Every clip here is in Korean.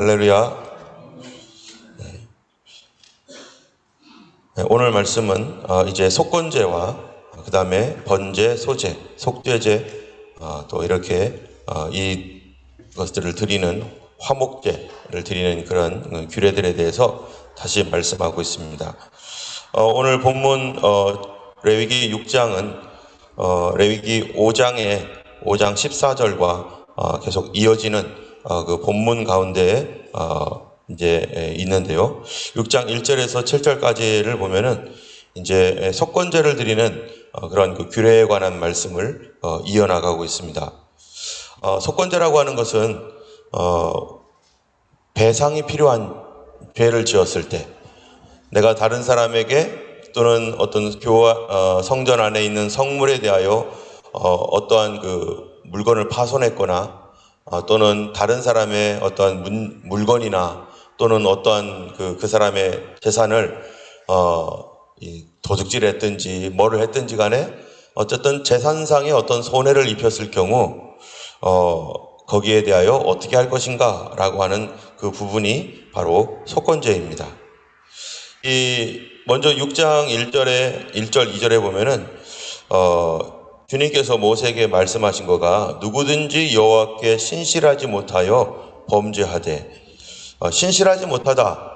할렐루야. 오늘 말씀은 이제 속건제와 그 다음에 번제, 소제, 속죄제, 또 이렇게 이것들을 드리는 화목제를 드리는 그런 규례들에 대해서 다시 말씀하고 있습니다. 오늘 본문 레위기 6장은 레위기 5장 14절과 계속 이어지는 그 본문 가운데 이제 있는데요. 6장 1절에서 7절까지를 보면은 이제 속건제를 드리는 그런 그 규례에 관한 말씀을 이어나가고 있습니다. 속건제라고 하는 것은 배상이 필요한 죄를 지었을 때 내가 다른 사람에게 또는 어떤 성전 안에 있는 성물에 대하여 어떠한 그 물건을 파손했거나 또는 다른 사람의 어떠한 물건이나 또는 어떠한 그 사람의 재산을 도둑질했든지 뭐를 했든지 간에 어쨌든 재산상의 어떤 손해를 입혔을 경우 거기에 대하여 어떻게 할 것인가 라고 하는 그 부분이 바로 속건제입니다. 먼저 6장 1절 2절에 보면은 주님께서 모세에게 말씀하신 거가 누구든지 여호와께 신실하지 못하여 범죄하되, 신실하지 못하다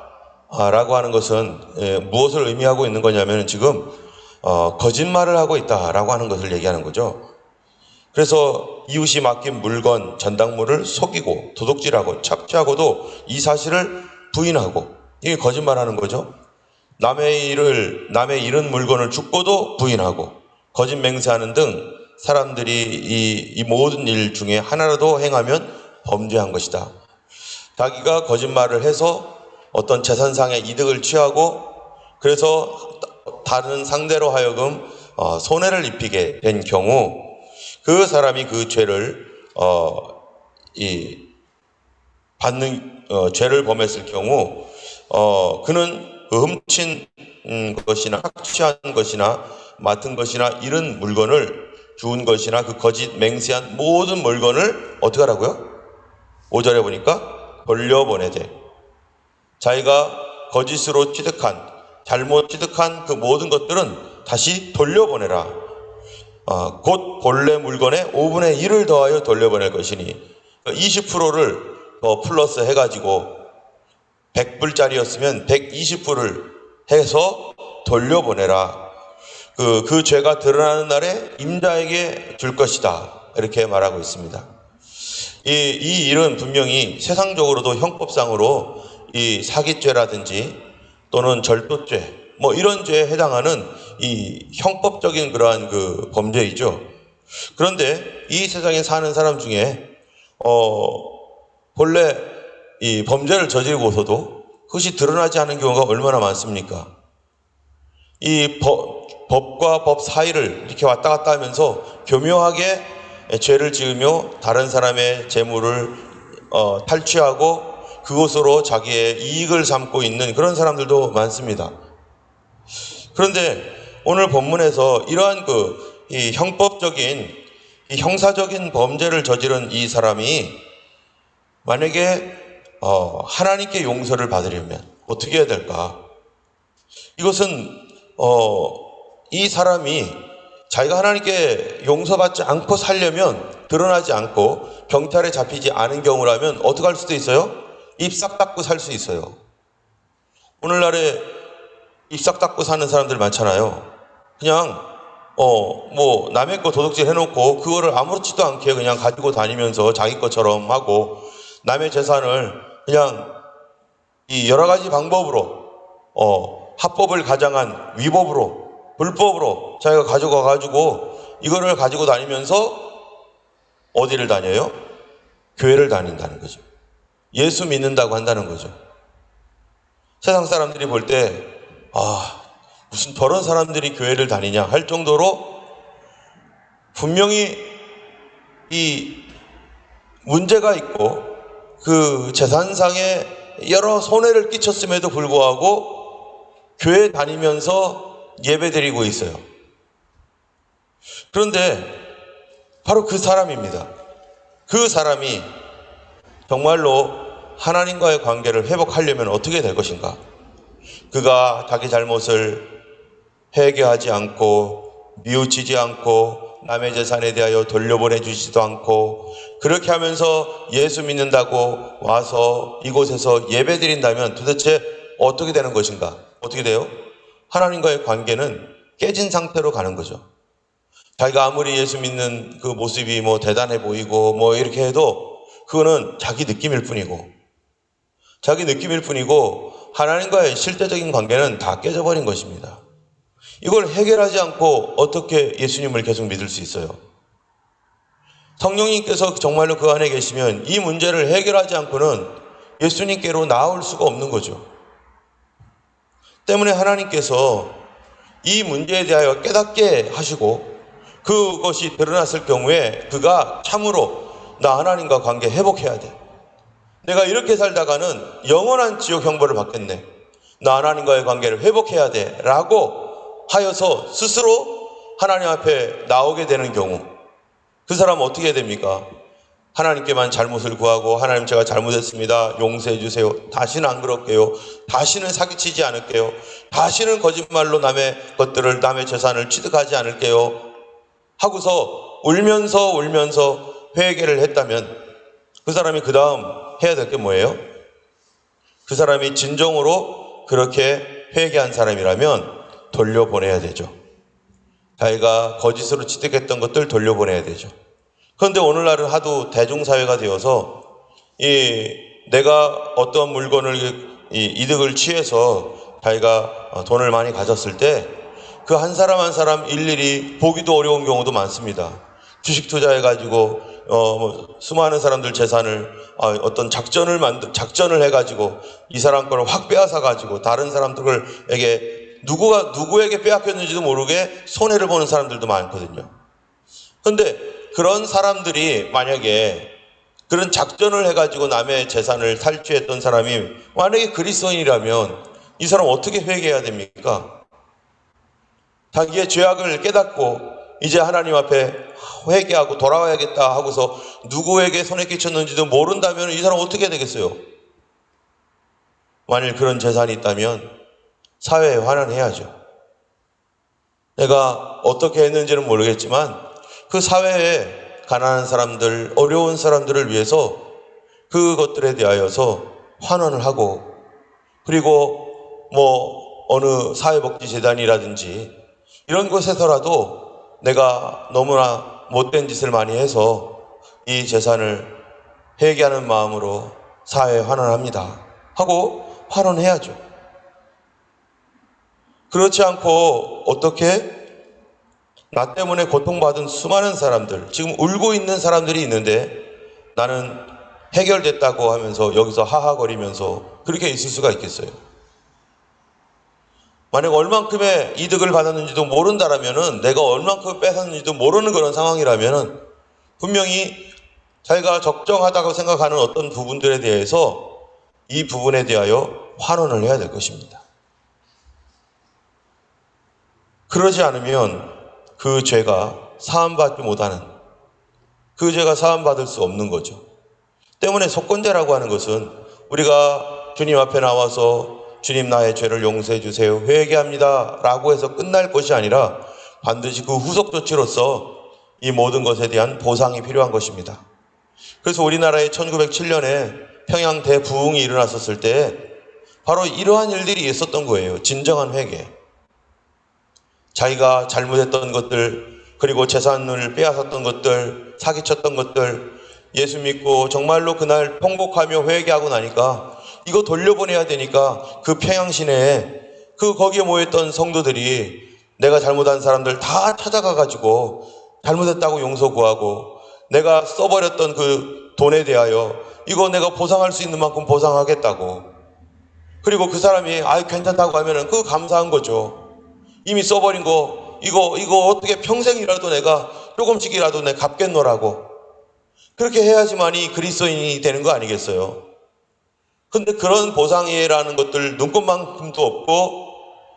라고 하는 것은 무엇을 의미하고 있는 거냐면 지금 거짓말을 하고 있다라고 하는 것을 얘기하는 거죠. 그래서 이웃이 맡긴 물건, 전당물을 속이고 도둑질하고 착취하고도 이 사실을 부인하고, 이게 거짓말하는 거죠. 남의 잃은 물건을 죽고도 부인하고 거짓 맹세하는 등 사람들이 이 모든 일 중에 하나라도 행하면 범죄한 것이다. 자기가 거짓말을 해서 어떤 재산상의 이득을 취하고 그래서 다른 상대로 하여금 손해를 입히게 된 경우 그 사람이 그 죄를 죄를 범했을 경우 그는 훔친 것이나 착취한 것이나 맡은 것이나 잃은 물건을 주운 것이나 그 거짓 맹세한 모든 물건을 어떻게 하라고요? 5절에 보니까 돌려보내되, 자기가 거짓으로 잘못 취득한 그 모든 것들은 다시 돌려보내라. 곧 본래 물건의 5분의 1을 더하여 돌려보낼 것이니, 20%를 더 플러스 해가지고 100불짜리였으면 120불을 해서 돌려보내라. 그 죄가 드러나는 날에 임자에게 줄 것이다. 이렇게 말하고 있습니다. 이 일은 분명히 세상적으로도 형법상으로 이 사기죄라든지 또는 절도죄, 뭐 이런 죄에 해당하는 이 형법적인 그러한 그 범죄이죠. 그런데 이 세상에 사는 사람 중에 본래 이 범죄를 저지르고서도 그것이 드러나지 않은 경우가 얼마나 많습니까? 이 법과 법 사이를 이렇게 왔다 갔다 하면서 교묘하게 죄를 지으며 다른 사람의 재물을 탈취하고 그것으로 자기의 이익을 삼고 있는 그런 사람들도 많습니다. 그런데 오늘 본문에서 이러한 이 형법적인, 이 형사적인 범죄를 저지른 이 사람이 만약에 하나님께 용서를 받으려면 어떻게 해야 될까? 이것은 이 사람이 자기가 하나님께 용서받지 않고 살려면, 드러나지 않고 경찰에 잡히지 않은 경우라면 어떻게 할 수도 있어요? 입 싹 닫고 살 수 있어요. 오늘날에 입 싹 닫고 사는 사람들 많잖아요. 그냥 뭐 남의 거 도둑질 해놓고 그거를 아무렇지도 않게 그냥 가지고 다니면서 자기 것처럼 하고, 남의 재산을 그냥 이 여러 가지 방법으로 합법을 가장한 위법으로, 불법으로 자기가 가져가 가지고 이거를 가지고 다니면서 어디를 다녀요? 교회를 다닌다는 거죠. 예수 믿는다고 한다는 거죠. 세상 사람들이 볼 때 무슨 저런 사람들이 교회를 다니냐 할 정도로 분명히 이 문제가 있고 그 재산상에 여러 손해를 끼쳤음에도 불구하고 교회 다니면서 예배드리고 있어요. 그런데 바로 그 사람입니다. 그 사람이 정말로 하나님과의 관계를 회복하려면 어떻게 될 것인가? 그가 자기 잘못을 회개하지 않고 뉘우치지 않고 남의 재산에 대하여 돌려보내 주지도 않고 그렇게 하면서 예수 믿는다고 와서 이곳에서 예배 드린다면 도대체 어떻게 되는 것인가? 어떻게 돼요? 하나님과의 관계는 깨진 상태로 가는 거죠. 자기가 아무리 예수 믿는 그 모습이 뭐 대단해 보이고 뭐 이렇게 해도 그거는 자기 느낌일 뿐이고 하나님과의 실제적인 관계는 다 깨져버린 것입니다. 이걸 해결하지 않고 어떻게 예수님을 계속 믿을 수 있어요? 성령님께서 정말로 그 안에 계시면 이 문제를 해결하지 않고는 예수님께로 나올 수가 없는 거죠. 때문에 하나님께서 이 문제에 대하여 깨닫게 하시고 그것이 드러났을 경우에 그가 참으로 나 하나님과 관계 회복해야 돼. 내가 이렇게 살다가는 영원한 지옥 형벌을 받겠네. 나 하나님과의 관계를 회복해야 돼. 라고 하여서 스스로 하나님 앞에 나오게 되는 경우 그 사람은 어떻게 해야 됩니까? 하나님께만 잘못을 구하고 하나님 제가 잘못했습니다. 용서해 주세요. 다시는 안 그럴게요. 다시는 사기치지 않을게요. 다시는 거짓말로 남의 것들을 남의 재산을 취득하지 않을게요. 하고서 울면서 회개를 했다면 그 사람이 그 다음 해야 될 게 뭐예요? 그 사람이 진정으로 그렇게 회개한 사람이라면 돌려보내야 되죠. 자기가 거짓으로 취득했던 것들 돌려보내야 되죠. 그런데 오늘날은 하도 대중사회가 되어서 내가 어떤 물건을 이득을 취해서 자기가 돈을 많이 가졌을 때 그 한 사람 한 사람 일일이 보기도 어려운 경우도 많습니다. 주식 투자해가지고 수많은 사람들 재산을 어떤 작전을 해가지고 이 사람 거를 확 빼앗아가지고 다른 사람들에게 누구에게 빼앗겼는지도 모르게 손해를 보는 사람들도 많거든요. 그런데 그런 사람들이 만약에 그런 작전을 해가지고 남의 재산을 탈취했던 사람이 만약에 그리스도인이라면 이 사람 어떻게 회개해야 됩니까? 자기의 죄악을 깨닫고 이제 하나님 앞에 회개하고 돌아와야겠다 하고서 누구에게 손해 끼쳤는지도 모른다면 이 사람 어떻게 되겠어요? 만일 그런 재산이 있다면 사회에 환원해야죠. 내가 어떻게 했는지는 모르겠지만 그 사회에 가난한 사람들, 어려운 사람들을 위해서 그것들에 대하여서 환원을 하고 그리고 어느 사회복지재단이라든지 이런 곳에서라도 내가 너무나 못된 짓을 많이 해서 이 재산을 회개하는 마음으로 사회에 환원합니다 하고 환원해야죠. 그렇지 않고 어떻게 나 때문에 고통받은 수많은 사람들, 지금 울고 있는 사람들이 있는데 나는 해결됐다고 하면서 여기서 하하거리면서 그렇게 있을 수가 있겠어요? 만약 얼만큼의 이득을 받았는지도 모른다라면은 내가 얼만큼 뺏었는지도 모르는 그런 상황이라면은 분명히 자기가 적정하다고 생각하는 어떤 부분들에 대해서 이 부분에 대하여 환원을 해야 될 것입니다. 그러지 않으면 그 죄가 사함받지 못하는 그 죄가 사함받을 수 없는 거죠. 때문에 속건제라고 하는 것은 우리가 주님 앞에 나와서 주님 나의 죄를 용서해 주세요. 회개합니다. 라고 해서 끝날 것이 아니라 반드시 그 후속 조치로서 이 모든 것에 대한 보상이 필요한 것입니다. 그래서 우리나라에 1907년에 평양 대부흥이 일어났었을 때 바로 이러한 일들이 있었던 거예요. 진정한 회개. 자기가 잘못했던 것들, 그리고 재산을 빼앗았던 것들, 사기쳤던 것들, 예수 믿고 정말로 그날 통곡하며 회개하고 나니까 이거 돌려보내야 되니까 그 평양 시내에 거기에 모였던 성도들이 내가 잘못한 사람들 다 찾아가가지고 잘못했다고 용서 구하고 내가 써버렸던 그 돈에 대하여 이거 내가 보상할 수 있는 만큼 보상하겠다고. 그리고 그 사람이 괜찮다고 하면은 그거 감사한 거죠. 이미 써버린 거 이거 어떻게 평생이라도 내가 조금씩이라도 내가 갚겠노라고. 그렇게 해야지만이 그리스도인이 되는 거 아니겠어요? 근데 그런 보상이라는 것들 눈꽃만큼도 없고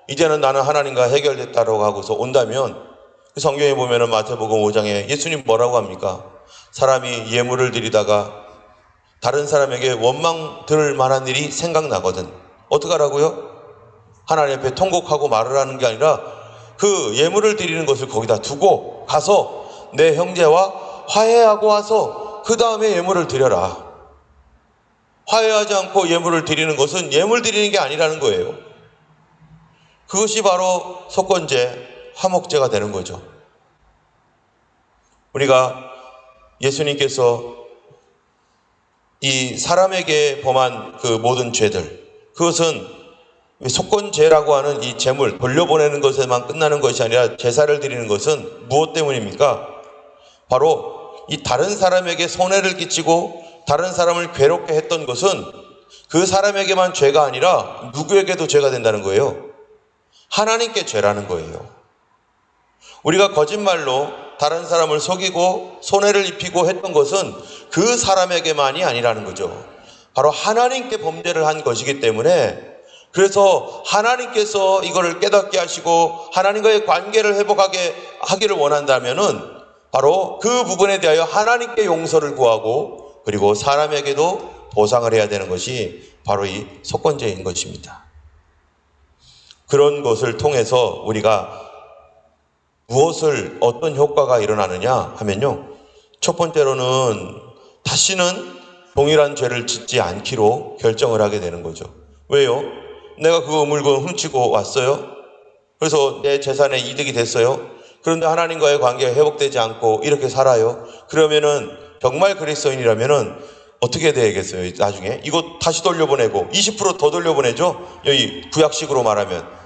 이제는 나는 하나님과 해결됐다고 하고서 온다면 그 성경에 보면은 마태복음 5장에 예수님 뭐라고 합니까? 사람이 예물을 드리다가 다른 사람에게 원망 들을 만한 일이 생각나거든. 어떡하라고요? 하나님 앞에 통곡하고 말을 하는 게 아니라 그 예물을 드리는 것을 거기다 두고 가서 내 형제와 화해하고 와서 그 다음에 예물을 드려라. 화해하지 않고 예물을 드리는 것은 예물 드리는 게 아니라는 거예요. 그것이 바로 속건제, 화목제가 되는 거죠. 우리가 예수님께서 이 사람에게 범한 그 모든 죄들, 그것은 속건제라고 하는 이 제물 돌려보내는 것에만 끝나는 것이 아니라 제사를 드리는 것은 무엇 때문입니까? 바로 이 다른 사람에게 손해를 끼치고 다른 사람을 괴롭게 했던 것은 그 사람에게만 죄가 아니라 누구에게도 죄가 된다는 거예요. 하나님께 죄라는 거예요. 우리가 거짓말로 다른 사람을 속이고 손해를 입히고 했던 것은 그 사람에게만이 아니라는 거죠. 바로 하나님께 범죄를 한 것이기 때문에, 그래서 하나님께서 이거를 깨닫게 하시고 하나님과의 관계를 회복하게 하기를 원한다면은 바로 그 부분에 대하여 하나님께 용서를 구하고 그리고 사람에게도 보상을 해야 되는 것이 바로 이 속건제인 것입니다. 그런 것을 통해서 우리가 무엇을, 어떤 효과가 일어나느냐 하면요, 첫 번째로는 다시는 동일한 죄를 짓지 않기로 결정을 하게 되는 거죠. 왜요? 내가 그 물건 훔치고 왔어요. 그래서 내 재산에 이득이 됐어요. 그런데 하나님과의 관계가 회복되지 않고 이렇게 살아요. 그러면은 정말 그리스도인이라면은 어떻게 되겠어요? 나중에 이거 다시 돌려보내고 20% 더 돌려보내죠. 여기 구약식으로 말하면.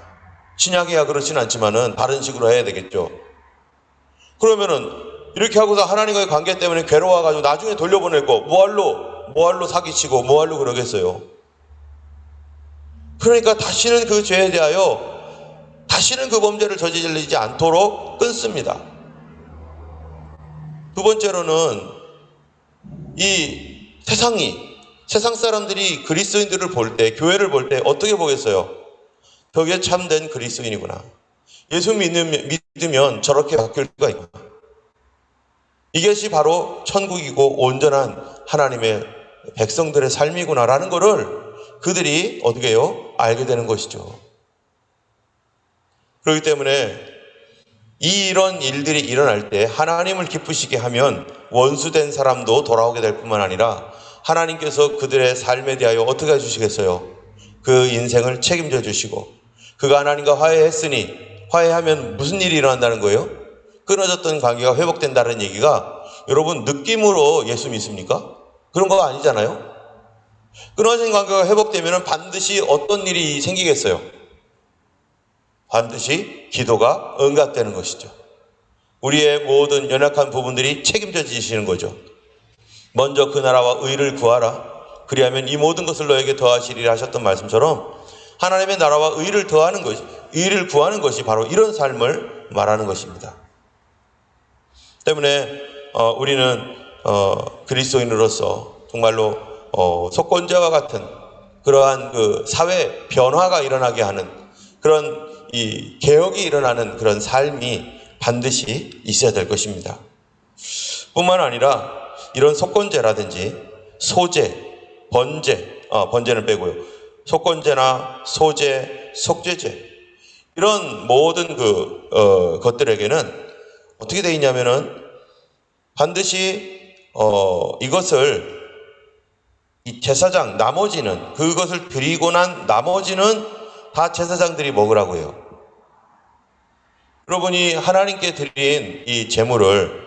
신약이야 그렇진 않지만은 다른 식으로 해야 되겠죠. 그러면은 이렇게 하고서 하나님과의 관계 때문에 괴로워가지고 나중에 돌려보낼 거 뭐할로 사기치고 뭐할로 그러겠어요. 그러니까 다시는 그 죄에 대하여 다시는 그 범죄를 저지르지 않도록 끊습니다. 두 번째로는 이 세상 사람들이 그리스도인들을 볼 때, 교회를 볼 때 어떻게 보겠어요? 저게 참된 그리스도인이구나. 예수 믿으면 저렇게 바뀔 수가 있구나. 이것이 바로 천국이고 온전한 하나님의 백성들의 삶이구나라는 것을 그들이 어떻게 해요? 알게 되는 것이죠. 그렇기 때문에 이런 일들이 일어날 때 하나님을 기쁘시게 하면 원수된 사람도 돌아오게 될 뿐만 아니라 하나님께서 그들의 삶에 대하여 어떻게 해주시겠어요? 그 인생을 책임져 주시고, 그가 하나님과 화해했으니 화해하면 무슨 일이 일어난다는 거예요? 끊어졌던 관계가 회복된다는 얘기가, 여러분 느낌으로 예수 믿습니까? 그런 거 아니잖아요. 끊어진 관계가 회복되면 반드시 어떤 일이 생기겠어요? 반드시 기도가 응답되는 것이죠. 우리의 모든 연약한 부분들이 책임져 지시는 거죠. 먼저 그 나라와 의를 구하라. 그리하면 이 모든 것을 너에게 더하시리라 하셨던 말씀처럼 하나님의 나라와 의를 더하는 것이, 의를 구하는 것이 바로 이런 삶을 말하는 것입니다. 때문에 우리는 그리스도인으로서 정말로 속건제와 같은 그러한 그 사회 변화가 일어나게 하는 그런 이 개혁이 일어나는 그런 삶이 반드시 있어야 될 것입니다. 뿐만 아니라 이런 속건제라든지 소제, 번제, 번제는 빼고요. 속건제나 소제, 속죄제 이런 모든 것들에게는 어떻게 되어 있냐면은 반드시 이것을 이 제사장 나머지는, 그것을 드리고 난 나머지는 다 제사장들이 먹으라고 해요. 여러분이 하나님께 드린 이 제물을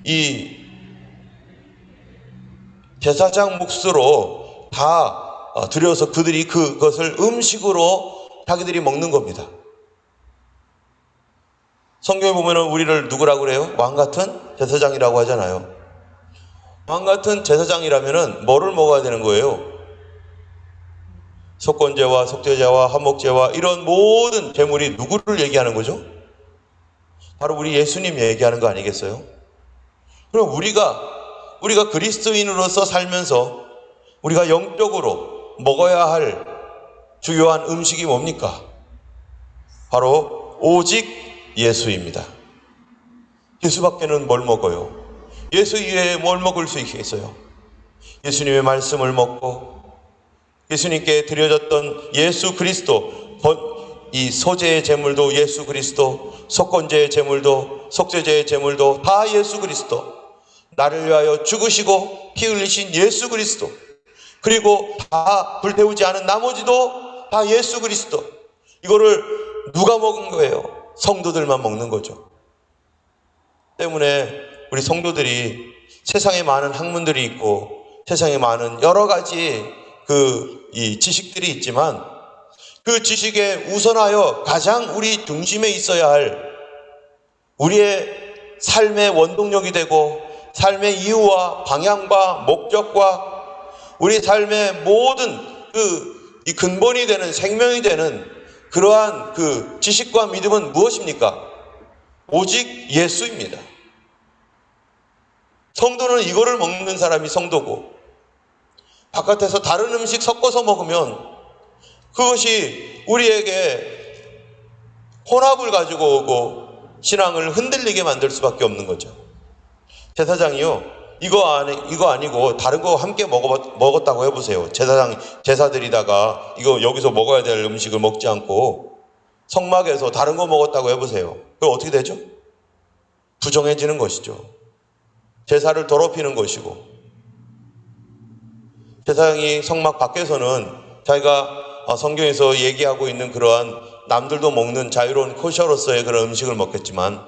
이 제사장 몫으로 다 드려서 그들이 그것을 음식으로 자기들이 먹는 겁니다. 성경에 보면은 우리를 누구라고 그래요? 왕 같은 제사장이라고 하잖아요. 왕 같은 제사장이라면은 뭐를 먹어야 되는 거예요? 속건제와 속죄제와 화목제와 이런 모든 제물이 누구를 얘기하는 거죠? 바로 우리 예수님 얘기하는 거 아니겠어요? 그럼 우리가 그리스도인으로서 살면서 우리가 영적으로 먹어야 할 주요한 음식이 뭡니까? 바로 오직 예수입니다. 예수밖에는 뭘 먹어요? 예수 이외에 뭘 먹을 수 있겠어요? 예수님의 말씀을 먹고 예수님께 드려졌던 예수 그리스도, 이 소제의 제물도 예수 그리스도, 속건제의 제물도, 속죄제의 제물도 다 예수 그리스도, 나를 위하여 죽으시고 피 흘리신 예수 그리스도, 그리고 다 불태우지 않은 나머지도 다 예수 그리스도. 이거를 누가 먹은 거예요? 성도들만 먹는 거죠. 때문에 우리 성도들이 세상에 많은 학문들이 있고 세상에 많은 여러 가지 이 지식들이 있지만 그 지식에 우선하여 가장 우리 중심에 있어야 할 우리의 삶의 원동력이 되고 삶의 이유와 방향과 목적과 우리 삶의 모든 이 근본이 되는 생명이 되는 그러한 그 지식과 믿음은 무엇입니까? 오직 예수입니다. 성도는 이거를 먹는 사람이 성도고, 바깥에서 다른 음식 섞어서 먹으면 그것이 우리에게 혼합을 가지고 오고 신앙을 흔들리게 만들 수밖에 없는 거죠. 제사장이요, 이거 아니고 다른 거 함께 먹었다고 해보세요. 제사 드리다가 이거 여기서 먹어야 될 음식을 먹지 않고 성막에서 다른 거 먹었다고 해보세요. 그럼 어떻게 되죠? 부정해지는 것이죠. 제사를 더럽히는 것이고, 제사장이 성막 밖에서는 자기가 성경에서 얘기하고 있는 그러한 남들도 먹는 자유로운 코셔로서의 그런 음식을 먹겠지만,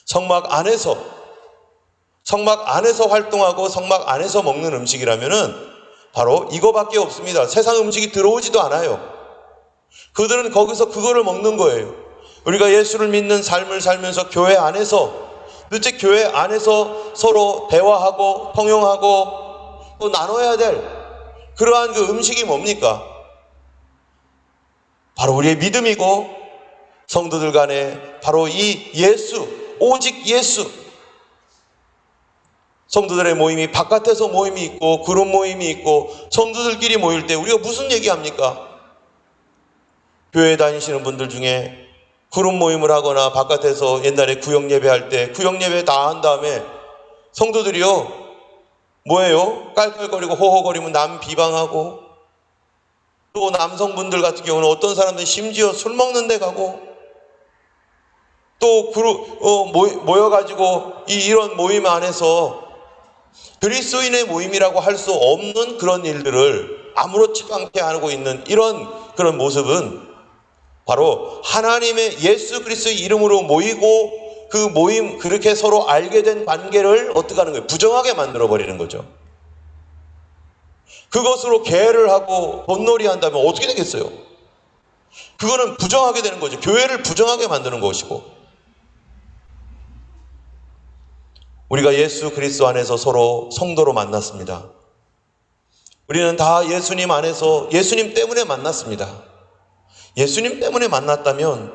성막 안에서 활동하고 성막 안에서 먹는 음식이라면은 바로 이거밖에 없습니다. 세상 음식이 들어오지도 않아요. 그들은 거기서 그거를 먹는 거예요. 우리가 예수를 믿는 삶을 살면서 교회 안에서, 도대체 교회 안에서 서로 대화하고 통용하고 또 나눠야 될 그러한 그 음식이 뭡니까? 바로 우리의 믿음이고, 성도들 간에 바로 이 예수, 오직 예수. 성도들의 모임이 바깥에서 모임이 있고 그룹 모임이 있고 성도들끼리 모일 때 우리가 무슨 얘기합니까? 교회 다니시는 분들 중에 그룹 모임을 하거나 바깥에서 옛날에 구역 예배할 때 구역 예배 다 한 다음에 성도들이요, 뭐예요? 깔깔거리고 호호거리면 남 비방하고, 또 남성분들 같은 경우는 어떤 사람들은 심지어 술 먹는 데 가고, 또 모여가지고 이런 모임 안에서 그리스도인의 모임이라고 할 수 없는 그런 일들을 아무렇지도 않게 하고 있는 그런 모습은 바로 하나님의 예수 그리스도의 이름으로 모이고 그 모임, 그렇게 서로 알게 된 관계를 어떻게 하는 거예요? 부정하게 만들어버리는 거죠. 그것으로 계를 하고 돈놀이 한다면 어떻게 되겠어요? 그거는 부정하게 되는 거죠. 교회를 부정하게 만드는 것이고, 우리가 예수 그리스도 안에서 서로 성도로 만났습니다. 우리는 다 예수님 안에서 예수님 때문에 만났습니다. 예수님 때문에 만났다면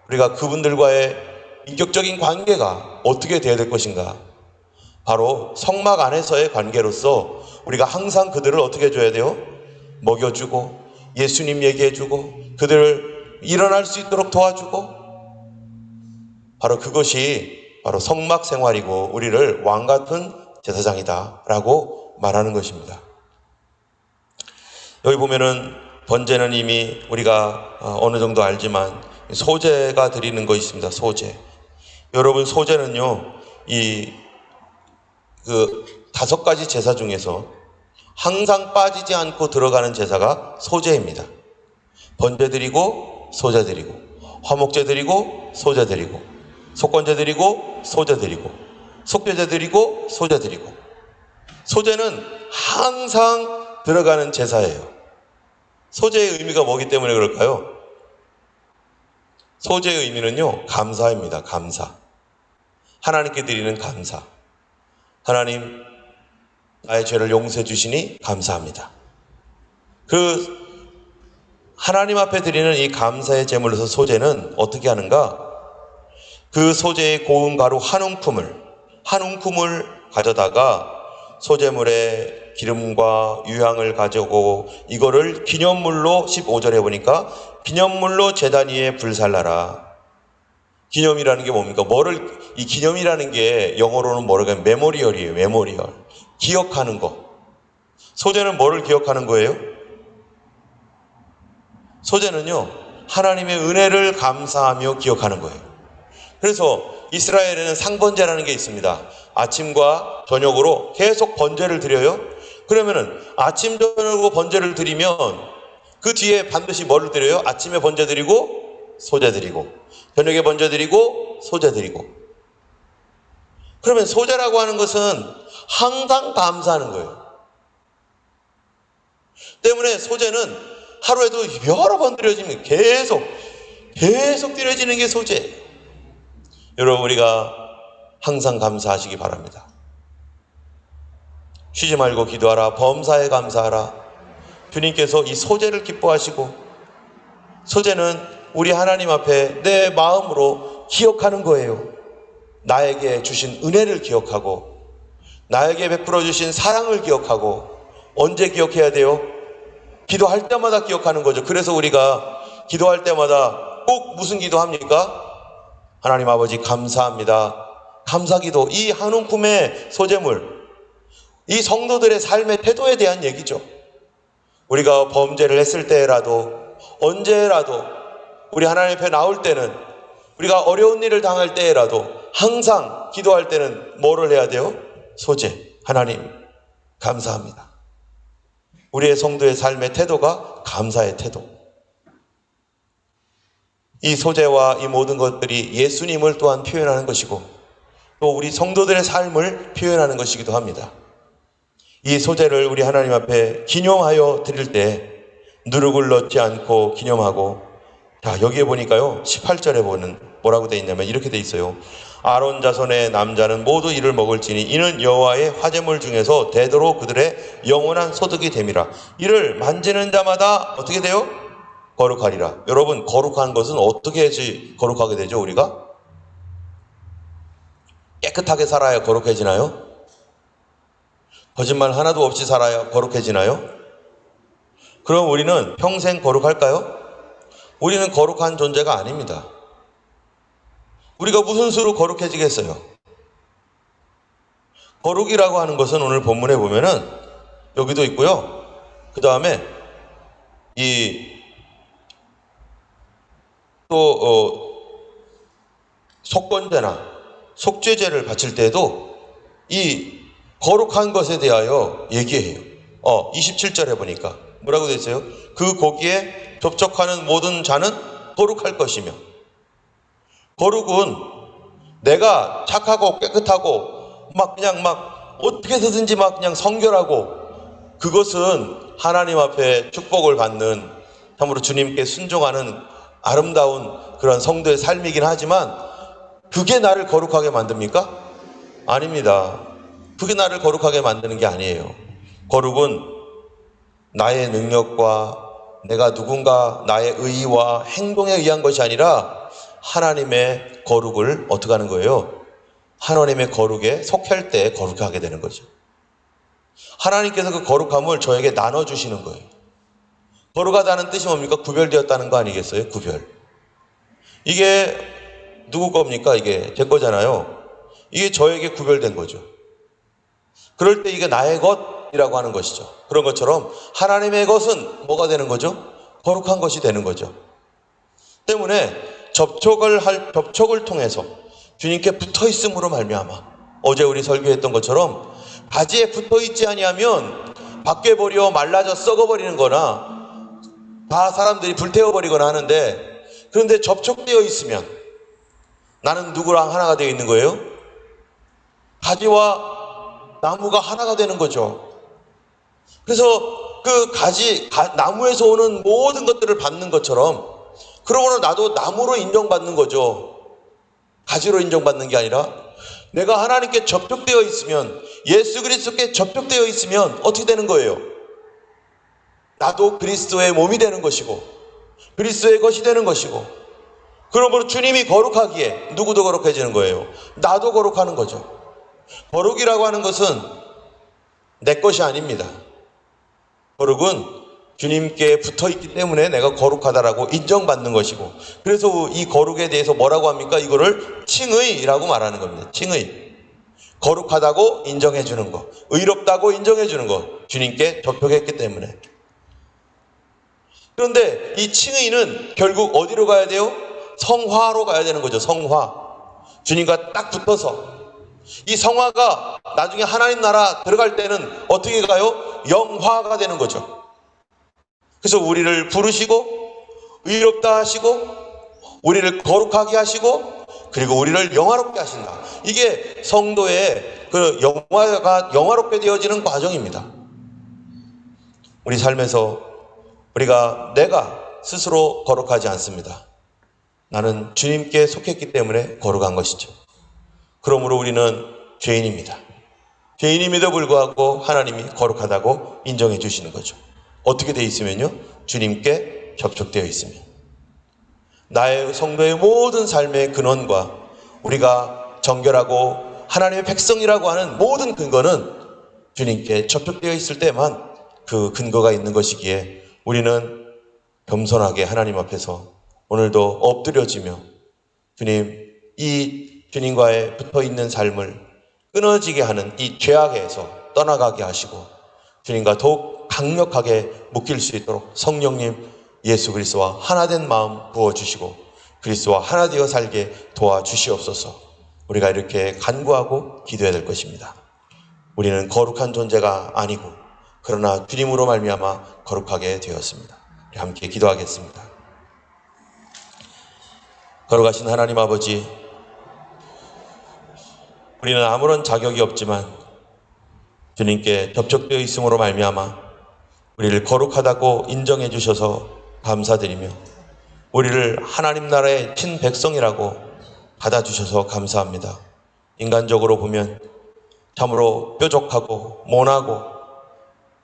우리가 그분들과의 인격적인 관계가 어떻게 되어야 될 것인가? 바로 성막 안에서의 관계로서 우리가 항상 그들을 어떻게 해줘야 돼요? 먹여주고 예수님 얘기해주고 그들을 일어날 수 있도록 도와주고, 바로 그것이 바로 성막 생활이고 우리를 왕같은 제사장이다 라고 말하는 것입니다. 여기 보면은 번제는 이미 우리가 어느 정도 알지만 소제가 드리는 것이 있습니다. 소제. 여러분, 소제는요, 그 5가지 제사 중에서 항상 빠지지 않고 들어가는 제사가 소제입니다. 번제 드리고 소제 드리고, 화목제 드리고 소제 드리고, 속건제 드리고 소제 드리고, 속죄제 드리고 소제 드리고. 소제는 항상 들어가는 제사예요. 소제의 의미가 뭐기 때문에 그럴까요? 소제의 의미는요, 감사입니다. 감사. 하나님께 드리는 감사. 하나님, 나의 죄를 용서해 주시니 감사합니다. 그 하나님 앞에 드리는 이 감사의 제물로서 소제는 어떻게 하는가? 그 소제의 고운 가루 한 움큼을 가져다가 소제물에 기름과 유향을 가져오고 이거를 기념물로, 15절에 보니까 기념물로 제단 위에 불살라라. 기념이라는 게 뭡니까? 이 기념이라는 게 영어로는 메모리얼이에요. 메모리얼. 기억하는 거. 소재는 뭐를 기억하는 거예요? 소재는요, 하나님의 은혜를 감사하며 기억하는 거예요. 그래서 이스라엘에는 상번제라는 게 있습니다. 아침과 저녁으로 계속 번제를 드려요. 그러면은 아침, 저녁으로 번제를 드리면 그 뒤에 반드시 뭐를 드려요? 아침에 번제 드리고 소제 드리고, 저녁에 번제 드리고 소제 드리고. 그러면 소제라고 하는 것은 항상 감사하는 거예요. 때문에 소제는 하루에도 여러 번 드려지면 계속 드려지는 게 소제예요. 여러분, 우리가 항상 감사하시기 바랍니다. 쉬지 말고 기도하라. 범사에 감사하라. 주님께서 이 소제를 기뻐하시고, 소제는 우리 하나님 앞에 내 마음으로 기억하는 거예요. 나에게 주신 은혜를 기억하고, 나에게 베풀어 주신 사랑을 기억하고. 언제 기억해야 돼요? 기도할 때마다 기억하는 거죠. 그래서 우리가 기도할 때마다 꼭 무슨 기도합니까? 하나님 아버지 감사합니다. 감사기도. 이 한 움큼의 소재물, 이 성도들의 삶의 태도에 대한 얘기죠. 우리가 범죄를 했을 때라도, 언제라도, 우리 하나님 앞에 나올 때는, 우리가 어려운 일을 당할 때라도 항상 기도할 때는 뭐를 해야 돼요? 소재. 하나님 감사합니다. 우리의 성도의 삶의 태도가 감사의 태도. 이 소재와 이 모든 것들이 예수님을 또한 표현하는 것이고, 또 우리 성도들의 삶을 표현하는 것이기도 합니다. 이 소재를 우리 하나님 앞에 기념하여 드릴 때 누룩을 넣지 않고 기념하고, 자, 여기에 보니까요 18절에 보는 뭐라고 되어 있냐면 이렇게 되어 있어요. 아론 자손의 남자는 모두 이를 먹을지니 이는 여호와의 화제물 중에서 대대로 그들의 영원한 소득이 됨이라. 이를 만지는 자마다 어떻게 돼요? 거룩하리라. 여러분, 거룩한 것은 어떻게 해야지 거룩하게 되죠? 우리가 깨끗하게 살아야 거룩해지나요? 거짓말 하나도 없이 살아야 거룩해지나요? 그럼 우리는 평생 거룩할까요? 우리는 거룩한 존재가 아닙니다. 우리가 무슨 수로 거룩해지겠어요? 거룩이라고 하는 것은 오늘 본문에 보면은 여기도 있고요. 그 다음에 속건제나 속죄제를 바칠 때도 이 거룩한 것에 대하여 얘기해요. 27절에 보니까 뭐라고 되어 있어요? 그 고기에 접촉하는 모든 자는 거룩할 것이며. 거룩은 내가 착하고 깨끗하고 그냥 어떻게 해서든지 그냥 성결하고, 그것은 하나님 앞에 축복을 받는, 참으로 주님께 순종하는 아름다운 그런 성도의 삶이긴 하지만, 그게 나를 거룩하게 만듭니까? 아닙니다. 그게 나를 거룩하게 만드는 게 아니에요. 거룩은 나의 능력과 내가 누군가 나의 의의와 행동에 의한 것이 아니라 하나님의 거룩을 어떻게 하는 거예요? 하나님의 거룩에 속할 때 거룩하게 되는 거죠. 하나님께서 그 거룩함을 저에게 나눠주시는 거예요. 거룩하다는 뜻이 뭡니까? 구별되었다는 거 아니겠어요? 구별. 이게 누구 겁니까? 이게 제 거잖아요. 이게 저에게 구별된 거죠. 그럴 때 이게 나의 것이라고 하는 것이죠. 그런 것처럼 하나님의 것은 뭐가 되는 거죠? 거룩한 것이 되는 거죠. 때문에 접촉을 통해서 주님께 붙어있음으로 말미암아, 어제 우리 설교했던 것처럼 바지에 붙어있지 아니하면 밖에 버려 말라져 썩어버리는 거나 다 사람들이 불태워버리거나 하는데, 그런데 접촉되어 있으면 나는 누구랑 하나가 되어 있는 거예요? 가지와 나무가 하나가 되는 거죠. 그래서 그 나무에서 오는 모든 것들을 받는 것처럼, 그러고는 나도 나무로 인정받는 거죠. 가지로 인정받는 게 아니라, 내가 하나님께 접촉되어 있으면, 예수 그리스도께 접촉되어 있으면 어떻게 되는 거예요? 나도 그리스도의 몸이 되는 것이고 그리스도의 것이 되는 것이고, 그러므로 주님이 거룩하기에 누구도 거룩해지는 거예요. 나도 거룩하는 거죠. 거룩이라고 하는 것은 내 것이 아닙니다. 거룩은 주님께 붙어있기 때문에 내가 거룩하다라고 인정받는 것이고, 그래서 이 거룩에 대해서 뭐라고 합니까? 이거를 칭의라고 말하는 겁니다. 칭의. 거룩하다고 인정해 주는 것, 의롭다고 인정해 주는 것, 주님께 접촉했기 때문에. 그런데 이 칭의는 결국 어디로 가야 돼요? 성화로 가야 되는 거죠. 성화. 주님과 딱 붙어서. 이 성화가 나중에 하나님 나라 들어갈 때는 어떻게 가요? 영화가 되는 거죠. 그래서 우리를 부르시고 의롭다 하시고 우리를 거룩하게 하시고 그리고 우리를 영화롭게 하신다. 이게 성도의 그 영화가 영화롭게 되어지는 과정입니다. 우리 삶에서 내가 스스로 거룩하지 않습니다. 나는 주님께 속했기 때문에 거룩한 것이죠. 그러므로 우리는 죄인입니다. 죄인임에도 불구하고 하나님이 거룩하다고 인정해 주시는 거죠. 어떻게 되어 있으면요? 주님께 접촉되어 있으면. 나의 성도의 모든 삶의 근원과 우리가 정결하고 하나님의 백성이라고 하는 모든 근거는 주님께 접촉되어 있을 때만 그 근거가 있는 것이기에 우리는 겸손하게 하나님 앞에서 오늘도 엎드려지며 주님, 이 주님과의 붙어있는 삶을 끊어지게 하는 이 죄악에서 떠나가게 하시고 주님과 더욱 강력하게 묶일 수 있도록 성령님 예수 그리스도와 하나된 마음 부어주시고 그리스도와 하나 되어 살게 도와주시옵소서. 우리가 이렇게 간구하고 기도해야 될 것입니다. 우리는 거룩한 존재가 아니고 그러나 주님으로 말미암아 거룩하게 되었습니다. 우리 함께 기도하겠습니다. 거룩하신 하나님 아버지, 우리는 아무런 자격이 없지만 주님께 접촉되어 있음으로 말미암아 우리를 거룩하다고 인정해 주셔서 감사드리며 우리를 하나님 나라의 친백성이라고 받아주셔서 감사합니다. 인간적으로 보면 참으로 뾰족하고 모나고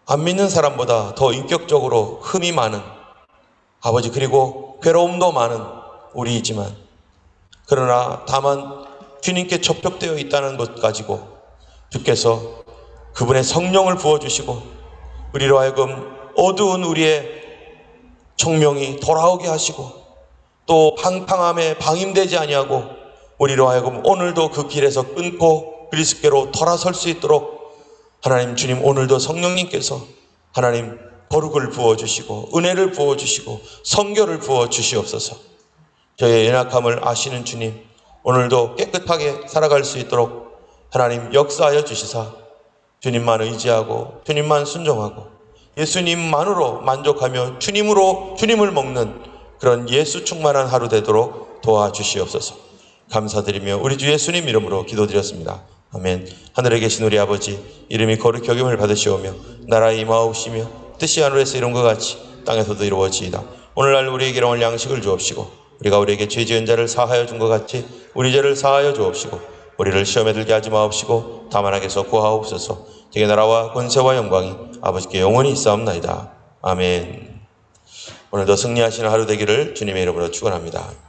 안 믿는 사람보다 더 인격적으로 흠이 많은 아버지, 그리고 괴로움도 많은 우리이지만 그러나 다만 주님께 접촉되어 있다는 것 가지고 주께서 그분의 성령을 부어주시고 우리로 하여금 어두운 우리의 청명이 돌아오게 하시고 또 방탕함에 방임되지 아니하고 우리로 하여금 오늘도 그 길에서 끊고 그리스도께로 돌아설 수 있도록 하나님 주님, 오늘도 성령님께서 하나님 거룩을 부어주시고 은혜를 부어주시고 성결을 부어주시옵소서. 저의 연약함을 아시는 주님, 오늘도 깨끗하게 살아갈 수 있도록 하나님 역사하여 주시사 주님만 의지하고 주님만 순종하고 예수님만으로 만족하며 주님을 먹는 그런 예수 충만한 하루 되도록 도와주시옵소서. 감사드리며 우리 주 예수님 이름으로 기도드렸습니다. 아멘. 하늘에 계신 우리 아버지, 이름이 거룩히 여김을 받으시오며 나라의 임하옵시며 뜻이 하늘에서 이룬 것 같이 땅에서도 이루어지이다. 오늘날 우리에게 일용할 양식을 주옵시고 우리가 우리에게 죄 지은 자를 사하여 준 것 같이 우리 죄를 사하여 주옵시고 우리를 시험에 들게 하지 마옵시고 다만 악에서 구하옵소서. 되게 나라와 권세와 영광이 아버지께 영원히 있사옵나이다. 아멘. 오늘도 승리하시는 하루 되기를 주님의 이름으로 축원합니다.